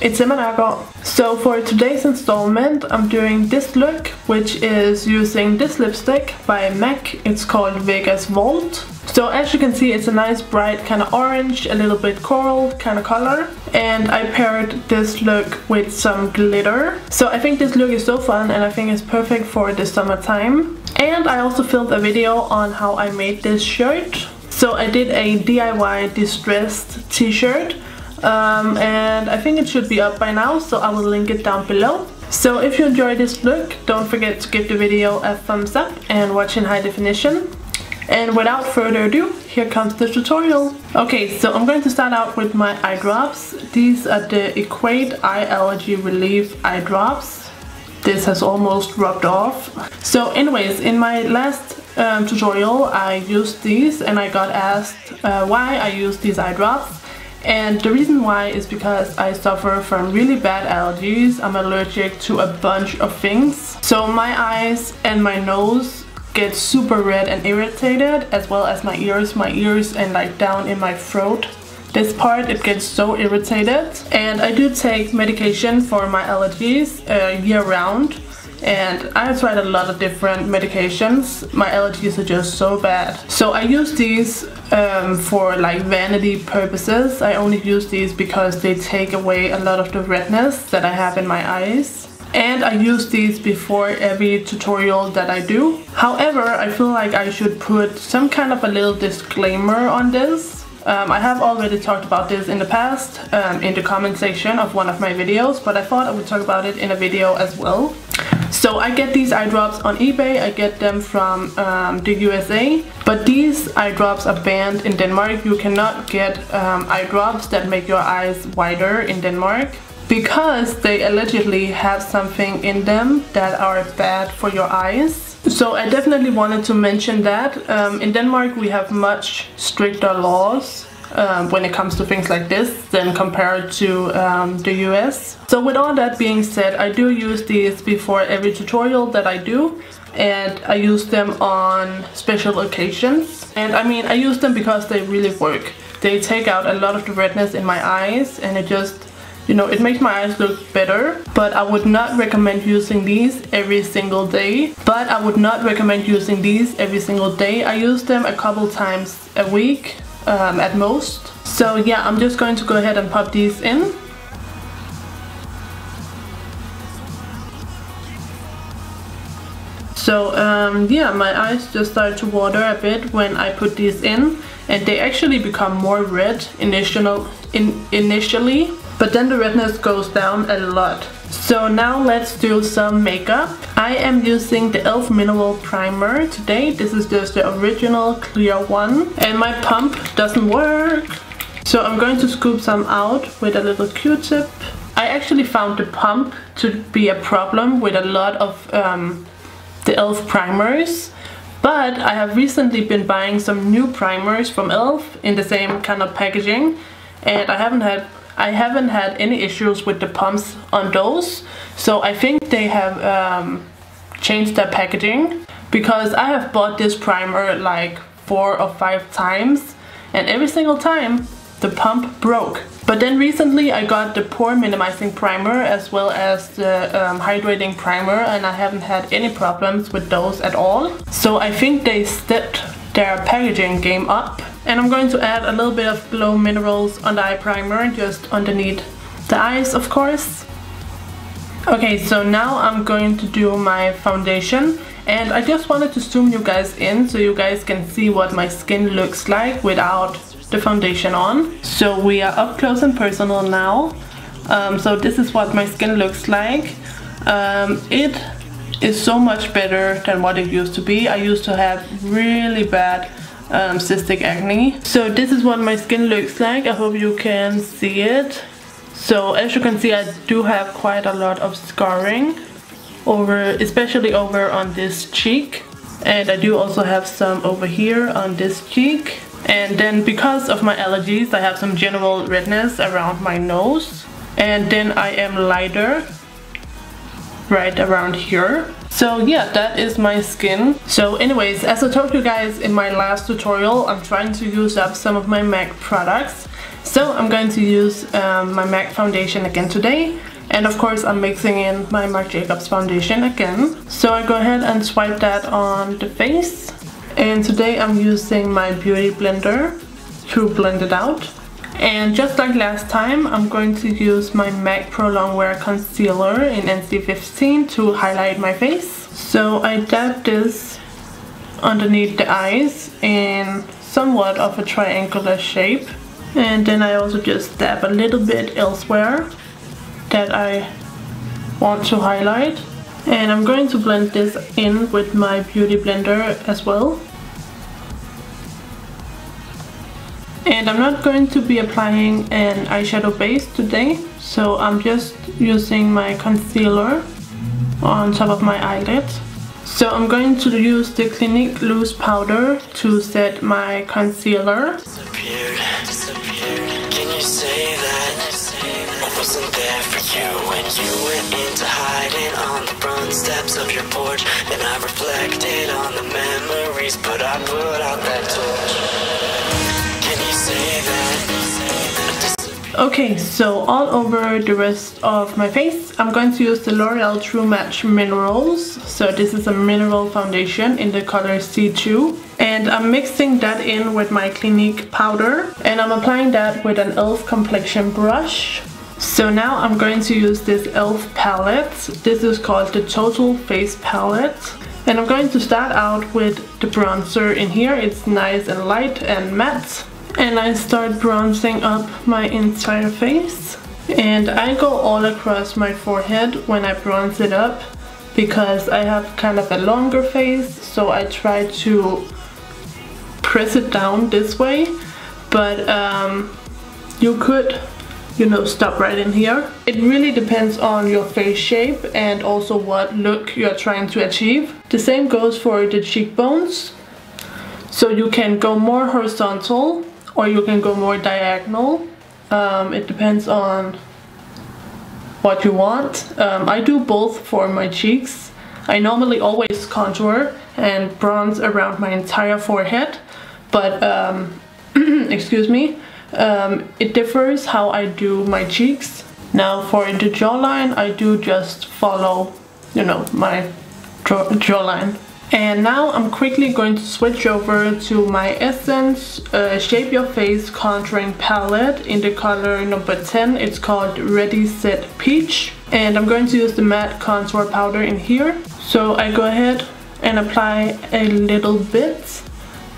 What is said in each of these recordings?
it's Emma Nørgaard. So for today's installment I'm doing this look, which is using this lipstick by MAC. It's called Vegas Vault. So as you can see, it's a nice bright kind of orange, a little bit coral kind of color, and I paired this look with some glitter. So I think this look is so fun and I think it's perfect for the summertime. And I also filmed a video on how I made this shirt. So I did a DIY distressed t-shirt, and I think it should be up by now, so I will link it down below. So if you enjoyed this look, don't forget to give the video a thumbs up and watch in high definition. And without further ado, here comes the tutorial. Okay, so I'm going to start out with my eye drops. These are the Equate Allergy Relief eye drops. This has almost rubbed off. So anyways, in my last tutorial I used these and I got asked why I use these eye drops. And the reason why is because I suffer from really bad allergies. I'm allergic to a bunch of things. So my eyes and my nose get super red and irritated, as well as my ears and like down in my throat. This part, it gets so irritated. And I do take medication for my allergies year round. And I have tried a lot of different medications. My allergies are just so bad. So I use these for like vanity purposes. I only use these because they take away a lot of the redness that I have in my eyes. And I use these before every tutorial that I do. However, I feel like I should put some kind of a little disclaimer on this. I have already talked about this in the past in the comment section of one of my videos, but I thought I would talk about it in a video as well. So I get these eye drops on eBay. I get them from the USA, but these eye drops are banned in Denmark. You cannot get eye drops that make your eyes wider in Denmark, because they allegedly have something in them that are bad for your eyes. So I definitely wanted to mention that. In Denmark we have much stricter laws when it comes to things like this than compared to the US. So with all that being said, I do use these before every tutorial that I do, and I use them on special occasions. And I mean, I use them because they really work. They take out a lot of the redness in my eyes, and it just, you know, it makes my eyes look better. But I would not recommend using these every single day. I use them a couple times a week at most. So yeah, I'm just going to go ahead and pop these in. So yeah, my eyes just start to water a bit when I put these in, and they actually become more red initially, but then the redness goes down a lot. So now let's do some makeup. I am using the e.l.f. Mineral Primer today. This is just the original clear one, and my pump doesn't work. So I'm going to scoop some out with a little Q-tip. I actually found the pump to be a problem with a lot of the e.l.f. primers, but I have recently been buying some new primers from e.l.f. in the same kind of packaging, and I haven't had any issues with the pumps on those. So I think they have changed their packaging, because I have bought this primer like 4 or 5 times, and every single time the pump broke. But then recently I got the pore minimizing primer as well as the hydrating primer, and I haven't had any problems with those at all. So I think they stepped their packaging game up. And I'm going to add a little bit of Glow Minerals on the eye primer, just underneath the eyes, of course. Okay, so now I'm going to do my foundation, and I just wanted to zoom you guys in so you guys can see what my skin looks like without the foundation on. So we are up close and personal now. So this is what my skin looks like. It is so much better than what it used to be. I used to have really bad cystic acne. So this is what my skin looks like. I hope you can see it. So as you can see, I do have quite a lot of scarring especially over on this cheek, and I do also have some over here on this cheek. And then because of my allergies, I have some general redness around my nose, and then I am lighter right around here. So yeah, that is my skin. So anyways, as I told you guys in my last tutorial, I'm trying to use up some of my MAC products, So I'm going to use my MAC foundation again today. And of course I'm mixing in my Marc Jacobs foundation again. So I go ahead and swipe that on the face. And today I'm using my beauty blender to blend it out. And just like last time, I'm going to use my MAC Pro Longwear concealer in NC15 to highlight my face. So I dab this underneath the eyes in somewhat of a triangular shape. And then I also just dab a little bit elsewhere that I want to highlight. And I'm going to blend this in with my beauty blender as well. And I'm not going to be applying an eyeshadow base today, so I'm just using my concealer on top of my eyelid. So I'm going to use the Clinique loose powder to set my concealer. Can you say that I wasn't there for you when you went into hiding on the front steps of your porch? And I reflected on the memories, but I put out that torch. Can you say that? Okay, so all over the rest of my face, I'm going to use the L'Oreal True Match Minerals. So this is a mineral foundation in the color C2. And I'm mixing that in with my Clinique powder. And I'm applying that with an e.l.f. Complexion Brush. So now I'm going to use this e.l.f. palette. This is called the Total Face Palette. And I'm going to start out with the bronzer in here. It's nice and light and matte. And I start bronzing up my entire face. And I go all across my forehead when I bronze it up because I have kind of a longer face, so I try to press it down this way. But you could, you know, stop right in here. It really depends on your face shape and also what look you're trying to achieve. The same goes for the cheekbones. So you can go more horizontal or you can go more diagonal. It depends on what you want. I do both for my cheeks. I normally always contour and bronze around my entire forehead, but excuse me, it differs how I do my cheeks. Now for the jawline, I do just follow, you know, my jawline. And now I'm quickly going to switch over to my Essence Shape Your Face Contouring Palette in the color number 10. It's called Ready Set Peach. And I'm going to use the matte contour powder in here. So I go ahead and apply a little bit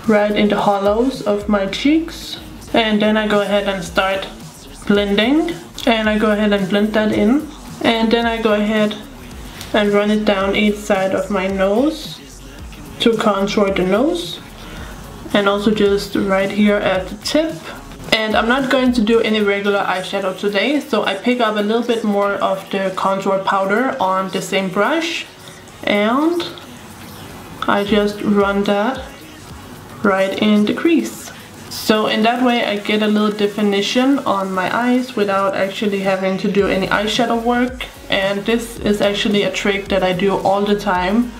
right in the hollows of my cheeks. And then I go ahead and start blending. And I go ahead and blend that in. And then I go ahead and run it down each side of my nose to contour the nose, and also just right here at the tip. And I'm not going to do any regular eyeshadow today, so I pick up a little bit more of the contour powder on the same brush and I just run that right in the crease. So in that way I get a little definition on my eyes without actually having to do any eyeshadow work. And this is actually a trick that I do all the time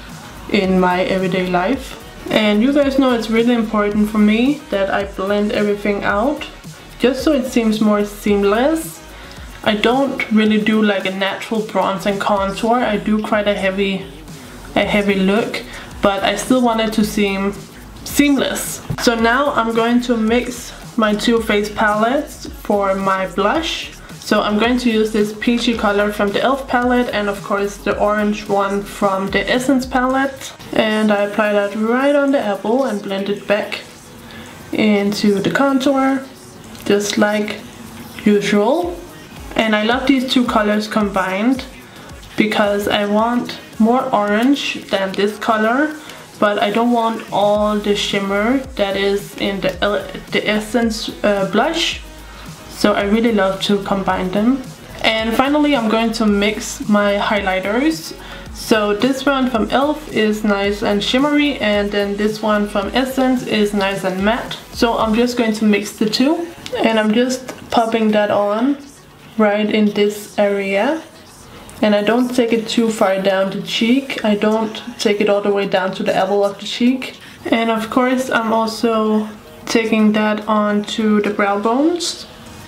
in my everyday life. And you guys know it's really important for me that I blend everything out just so it seems more seamless. I don't really do like a natural bronze and contour. I do quite a heavy look, but I still want it to seem seamless. So now I'm going to mix my two face palettes for my blush. So I'm going to use this peachy color from the e.l.f. palette and of course the orange one from the Essence palette. And I apply that right on the apple and blend it back into the contour, just like usual. And I love these two colors combined because I want more orange than this color, but I don't want all the shimmer that is in the Essence blush. So I really love to combine them. And finally I'm going to mix my highlighters. So this one from e.l.f. is nice and shimmery, and then this one from Essence is nice and matte. So I'm just going to mix the two, and I'm just popping that on right in this area. And I don't take it too far down the cheek. I don't take it all the way down to the apple of the cheek. And of course I'm also taking that onto the brow bones.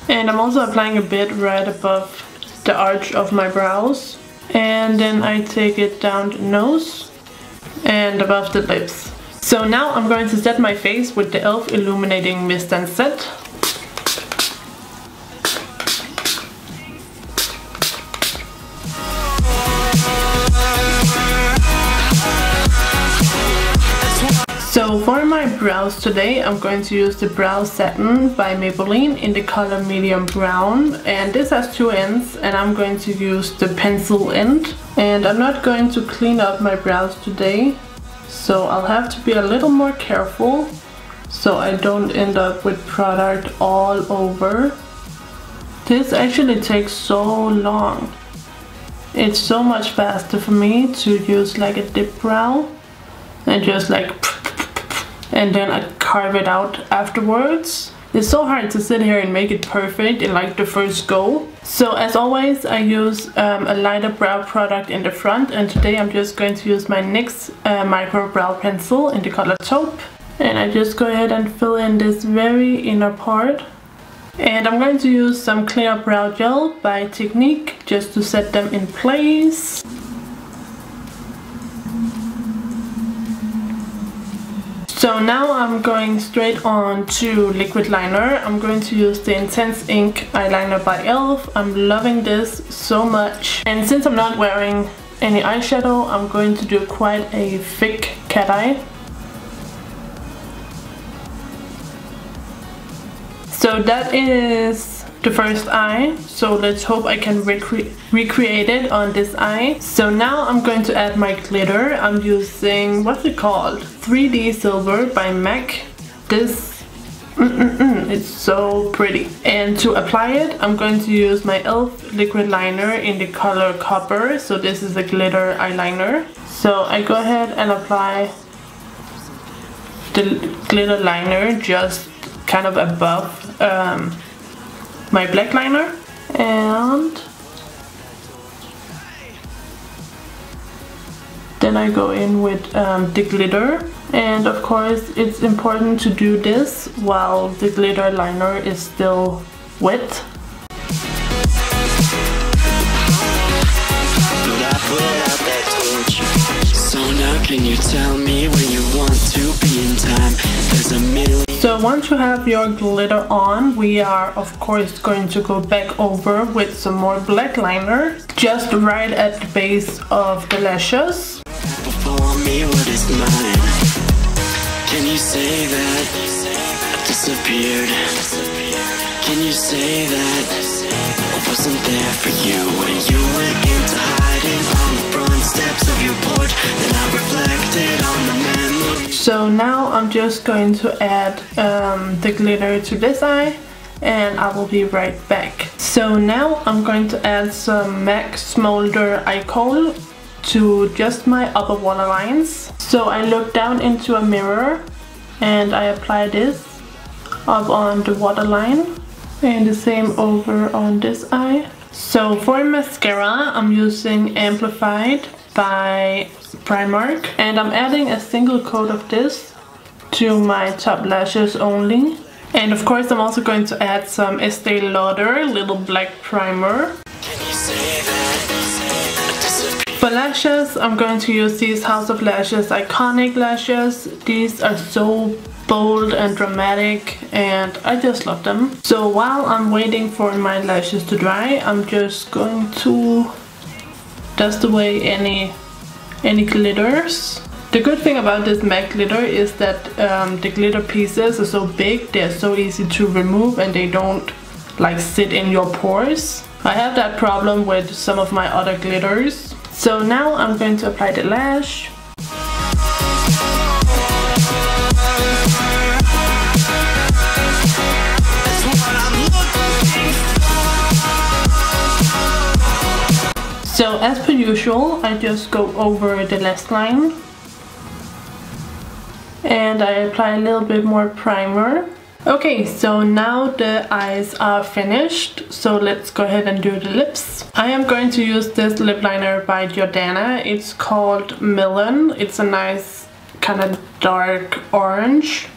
And I'm also applying a bit right above the arch of my brows. And then I take it down the nose and above the lips. So now I'm going to set my face with the e.l.f. Illuminating Mist Set. So for my brows today, I'm going to use the Brow Satin by Maybelline in the color medium brown. And this has two ends, and I'm going to use the pencil end. And I'm not going to clean up my brows today, so I'll have to be a little more careful so I don't end up with product all over. This actually takes so long. It's so much faster for me to use like a dip brow and just like, and then I carve it out afterwards. It's so hard to sit here and make it perfect in like the first go. So as always, I use a lighter brow product in the front, and today I'm just going to use my NYX micro brow pencil in the color taupe. And I just go ahead and fill in this very inner part. And I'm going to use some clear brow gel by Clinique just to set them in place. So now I'm going straight on to liquid liner. I'm going to use the Intense Ink eyeliner by e.l.f. I'm loving this so much. And since I'm not wearing any eyeshadow, I'm going to do quite a thick cat eye. So that is the first eye. So let's hope I can recreate it on this eye. So now I'm going to add my glitter. I'm using, what's it called? 3D Silver by MAC. This, it's so pretty. And to apply it, I'm going to use my e.l.f. liquid liner in the color Copper. So this is a glitter eyeliner. So I go ahead and apply the glitter liner just kind of above my black liner, and then I go in with the glitter. And of course it's important to do this while the glitter liner is still wet. So now can you tell me when you want to be in time? There's a million. So once you have your glitter on, we are of course going to go back over with some more black liner, just right at the base of the lashes. Before me, what is mine? Can you say that I disappeared? Can you say that I wasn't there for you when you went into hiding on the front steps of your porch? Then I reflected on the memory. So now I'm just going to add the glitter to this eye, and I will be right back. So now I'm going to add some MAC Smolder Eye Kohl to just my upper waterlines. So I look down into a mirror and I apply this up on the waterline, and the same over on this eye. So for mascara, I'm using Amplified by Marc, and I'm adding a single coat of this to my top lashes only. And of course I'm also going to add some Estee Lauder little black primer. For lashes, I'm going to use these House of Lashes Iconic lashes. These are so bold and dramatic, and I just love them. So while I'm waiting for my lashes to dry, I'm just going to dust away any glitters. The good thing about this MAC glitter is that the glitter pieces are so big, they're so easy to remove, and they don't like sit in your pores. I have that problem with some of my other glitters. So now I'm going to apply the lash. So as per usual, I just go over the lash line and I apply a little bit more primer. Okay, so now the eyes are finished, so let's go ahead and do the lips. I am going to use this lip liner by Jordana. It's called Melon. It's a nice kind of dark orange.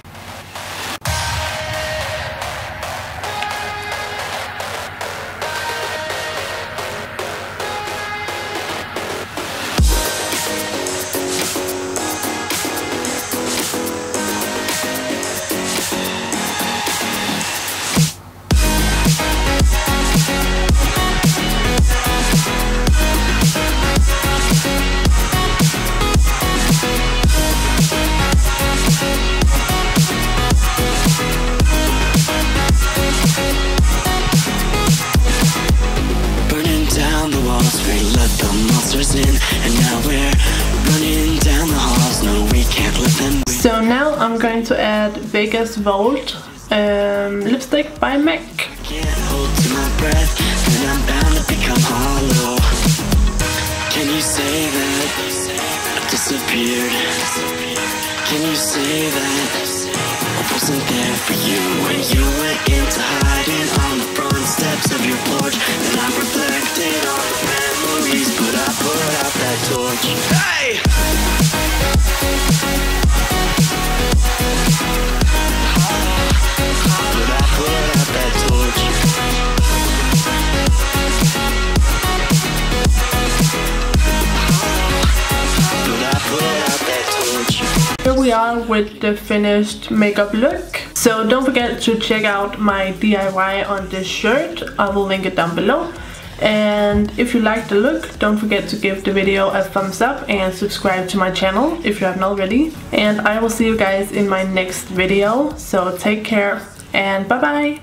the monsters in, and now we're running down the halls. No, we can't let them win. So now I'm going to add Vegas Volt lipstick by MAC. Can't hold to my breath, then I'm bound to become hollow. Can you say that I disappeared? Can you say that I wasn't there for you when you went into hiding on the front steps of your porch? And I reflected on the memories, but I put out that torch. Hey! But I put out that torch. But I put out that torch. Here we are with the finished makeup look. So don't forget to check out my DIY on this shirt. I will link it down below. And if you like the look, don't forget to give the video a thumbs up and subscribe to my channel if you haven't already. And I will see you guys in my next video. So take care and bye bye!